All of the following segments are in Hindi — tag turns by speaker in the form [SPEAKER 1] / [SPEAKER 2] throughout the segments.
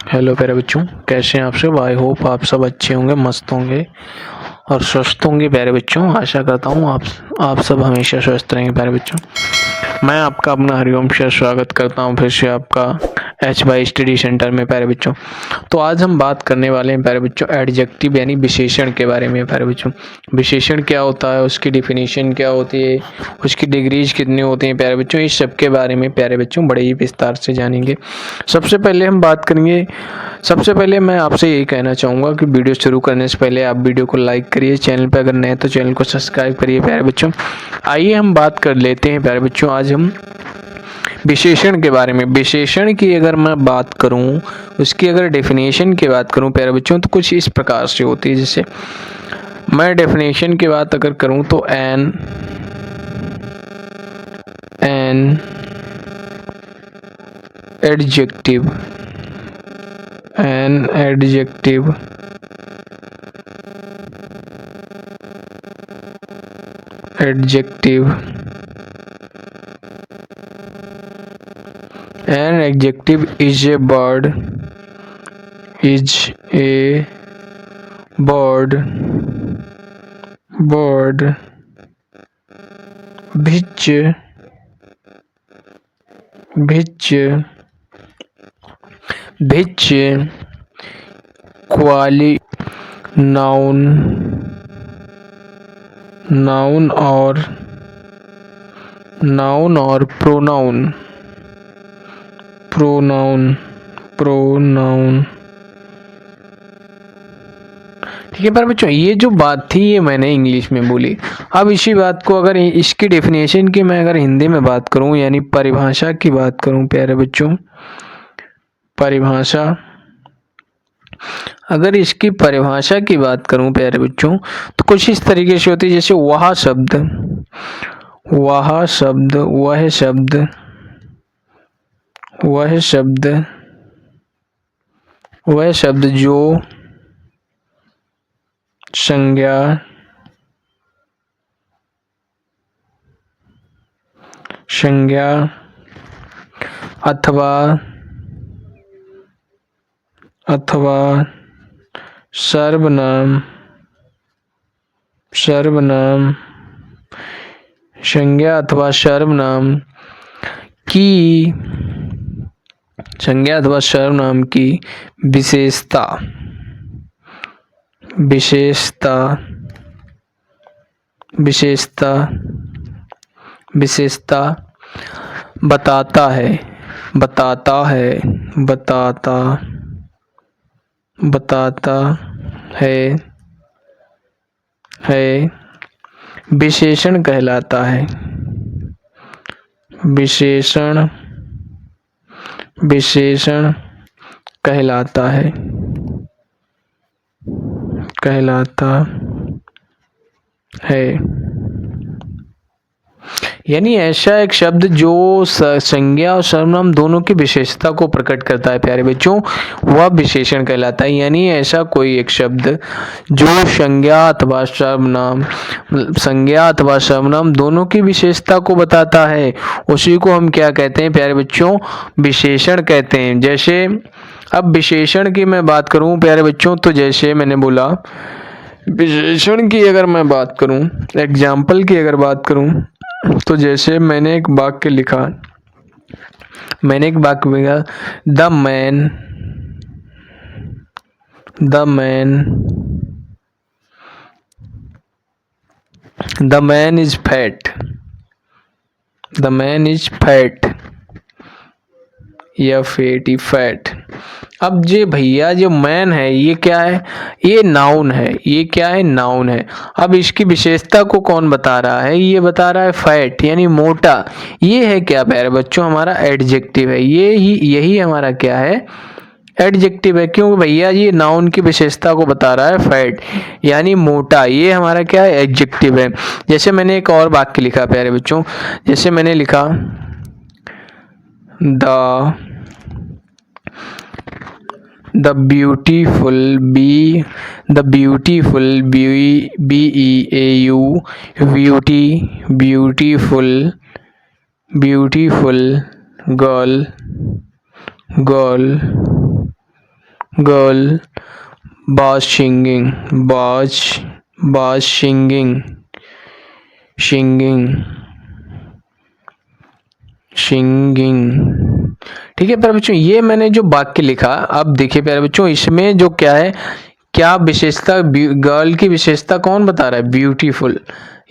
[SPEAKER 1] हेलो प्यारे बच्चों, कैसे हैं आप सब। आई होप आप सब अच्छे होंगे, मस्त होंगे और स्वस्थ होंगे। प्यारे बच्चों, आशा करता हूँ आप सब हमेशा स्वस्थ रहेंगे। प्यारे बच्चों, मैं आपका अपना हरिओम से स्वागत करता हूँ फिर से आपका एच वाई स्टडी सेंटर में। प्यारे बच्चों, तो आज हम बात करने वाले हैं प्यारे बच्चों एडजेक्टिव यानी विशेषण के बारे में। प्यारे बच्चों, विशेषण क्या होता है, उसकी डिफिनीशन क्या होती है, उसकी डिग्रीज कितनी होती हैं। प्यारे बच्चों, इस सब के बारे में प्यारे बच्चों बड़े ही विस्तार से जानेंगे। सबसे पहले मैं आपसे यही कहना चाहूँगा कि वीडियो शुरू करने से पहले आप वीडियो को लाइक करिए, चैनल पर अगर नए तो चैनल को सब्सक्राइब करिए। प्यारे बच्चों, आइए हम बात कर लेते हैं। प्यारे बच्चों, आज हम विशेषण के बारे में, विशेषण की अगर मैं बात करूं, उसकी अगर डेफिनेशन की बात करूं प्यारे बच्चों, तो कुछ इस प्रकार से होती है। जैसे मैं डेफिनेशन की बात अगर करूं तो an adjective An adjective is a bird which quali noun or pronoun। ठीक है। पर बच्चों, ये जो बात थी ये मैंने इंग्लिश में बोली। अब इसी बात को अगर इसकी डेफिनेशन की मैं अगर हिंदी में बात करूं यानी परिभाषा की बात करूं प्यारे बच्चों, परिभाषा, अगर इसकी परिभाषा की बात करूं प्यारे बच्चों, तो कुछ इस तरीके से होती है। जैसे वह शब्द जो संज्ञा अथवा सर्वनाम की विशेषता बताता है विशेषण कहलाता है। विशेषण कहलाता है यानी ऐसा एक शब्द जो संज्ञा और सर्वनाम दोनों की विशेषता को प्रकट करता है प्यारे बच्चों, वह विशेषण कहलाता है। यानी ऐसा कोई एक शब्द जो संज्ञा अथवा सर्वनाम दोनों की विशेषता को बताता है, उसी को हम क्या कहते हैं प्यारे बच्चों, विशेषण कहते हैं। जैसे अब विशेषण की मैं बात करूं प्यारे बच्चों, तो जैसे मैंने बोला विशेषण की अगर मैं बात करूं, एग्जाम्पल की अगर बात करूं, तो जैसे मैंने एक वाक्य लिखा, द मैन इज फैट, या फैट। अब जे भैया जो मैन है ये क्या है, ये नाउन है। ये क्या है, नाउन है। अब इसकी विशेषता को कौन बता रहा है, ये बता रहा है फैट यानी मोटा। ये है क्या प्यारे बच्चों, हमारा एडजेक्टिव है। यही हमारा क्या है, एडजेक्टिव है। क्योंकि भैया ये नाउन की विशेषता को बता रहा है फैट यानी मोटा, ये हमारा क्या है, एडजेक्टिव है। जैसे मैंने एक और वाक्य लिखा प्यारे बच्चों, जैसे मैंने लिखा The beautiful beautiful girl girl, was singing, was singing। ठीक है प्यारे बच्चों, ये मैंने जो वाक्य लिखा, अब देखिए प्यारे बच्चों इसमें जो क्या है, क्या विशेषता, गर्ल की विशेषता कौन बता रहा है, ब्यूटीफुल।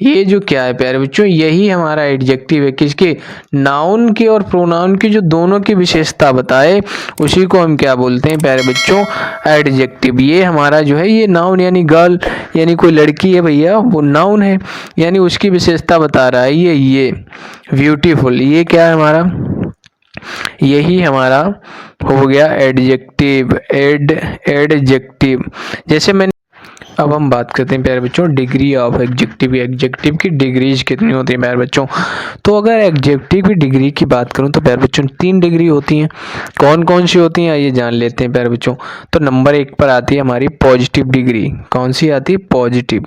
[SPEAKER 1] ये जो क्या है प्यारे बच्चों, यही हमारा एडजेक्टिव है, किसके, नाउन की और प्रोनाउन की जो दोनों की विशेषता बताए उसी को हम क्या बोलते हैं प्यारे बच्चों, एडजेक्टिव। ये हमारा जो है ये नाउन, यानी गर्ल यानी कोई लड़की है भैया, वो नाउन है, यानी उसकी विशेषता बता रहा है ये ब्यूटीफुल, ये क्या है हमारा, यही हमारा हो गया एडजेक्टिव, एडजेक्टिव। जैसे मैंने, अब हम बात करते हैं प्यारे बच्चों डिग्री ऑफ एडजेक्टिव। एडजेक्टिव की डिग्रीज कितनी होती है प्यारे बच्चों, तो अगर एडजेक्टिव की डिग्री की बात करूं तो प्यारे बच्चों 3 डिग्री होती हैं। कौन कौन सी होती हैं आइए जान लेते हैं प्यारे बच्चों। तो नंबर 1 पर आती है हमारी पॉजिटिव डिग्री। कौन सी आती है, पॉजिटिव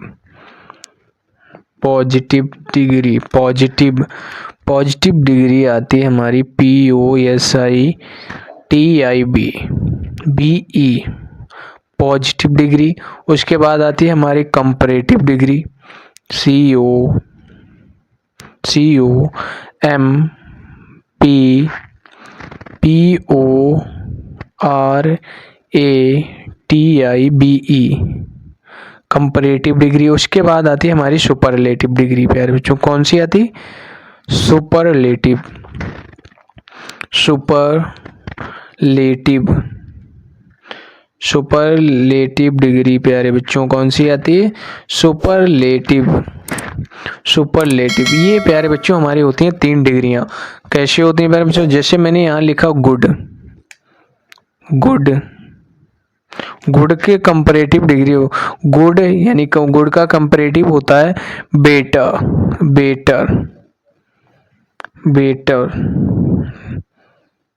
[SPEAKER 1] डिग्री। पॉजिटिव डिग्री आती है हमारी POSITIVE, पॉजिटिव डिग्री। उसके बाद आती है हमारी comparative degree, COMPARATIVE, comparative degree. उसके बाद आती है हमारी सुपरलेटिव डिग्री प्यारे बच्चों। कौन सी आती, सुपरलेटिव डिग्री प्यारे बच्चों। कौन सी आती है, सुपरलेटिव। ये प्यारे बच्चों हमारी होती हैं 3 डिग्रियां। कैसे होती हैं प्यारे बच्चों, जैसे मैंने यहाँ लिखा गुड के कंपैरेटिव डिग्री हो, गुड यानी गुड का कंपैरेटिव होता है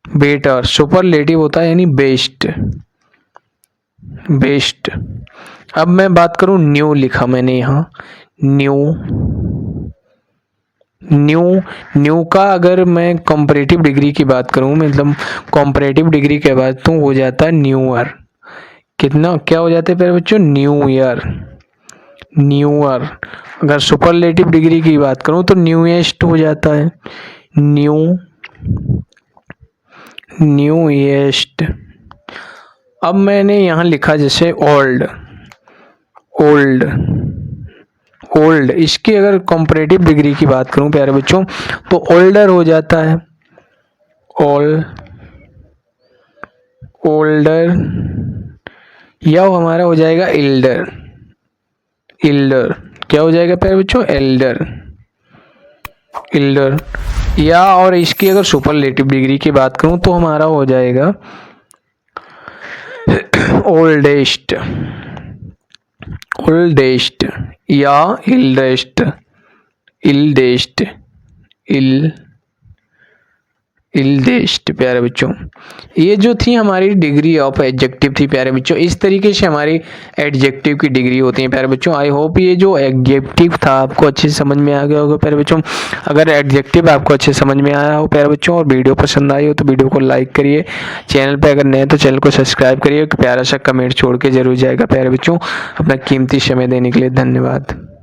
[SPEAKER 1] बेटर। सुपरलेटिव होता है यानी बेस्ट। अब मैं बात करूं, न्यू लिखा मैंने यहाँ, न्यू का अगर मैं कंपैरेटिव डिग्री की बात करूं, मतलब कंपैरेटिव डिग्री के बाद तो हो जाता है न्यूअर। कितना क्या हो जाता है प्यारे बच्चों, न्यूअर। अगर सुपरलेटिव डिग्री की बात करूं तो न्यूएस्ट हो जाता है, न्यूएस्ट। अब मैंने यहाँ लिखा जैसे ओल्ड, इसकी अगर कंपैरेटिव डिग्री की बात करूं प्यारे बच्चों तो ओल्डर हो जाता है, ओल्डर, या हमारा हो जाएगा इल्डर। क्या हो जाएगा प्यारे बच्चों, इल्डर। या और इसकी अगर सुपरलेटिव डिग्री की बात करूं तो हमारा हो जाएगा ओल्डेस्ट या इल्डेस्ट प्यारे बच्चों। ये जो थी हमारी डिग्री ऑफ एडजेक्टिव थी प्यारे बच्चों। इस तरीके से हमारी एडजेक्टिव की डिग्री होती है प्यारे बच्चों। आई होप ये जो एडजेक्टिव था आपको अच्छे से समझ में आ गया होगा प्यारे बच्चों। अगर एडजेक्टिव आपको अच्छे समझ में आया हो प्यारे बच्चों और वीडियो पसंद आई हो तो वीडियो को लाइक करिए, चैनल पर अगर नए तो चैनल को सब्सक्राइब करिए, प्यारा सा कमेंट छोड़ के जरूर जाएगा प्यारे बच्चों। अपना कीमती समय देने के लिए धन्यवाद।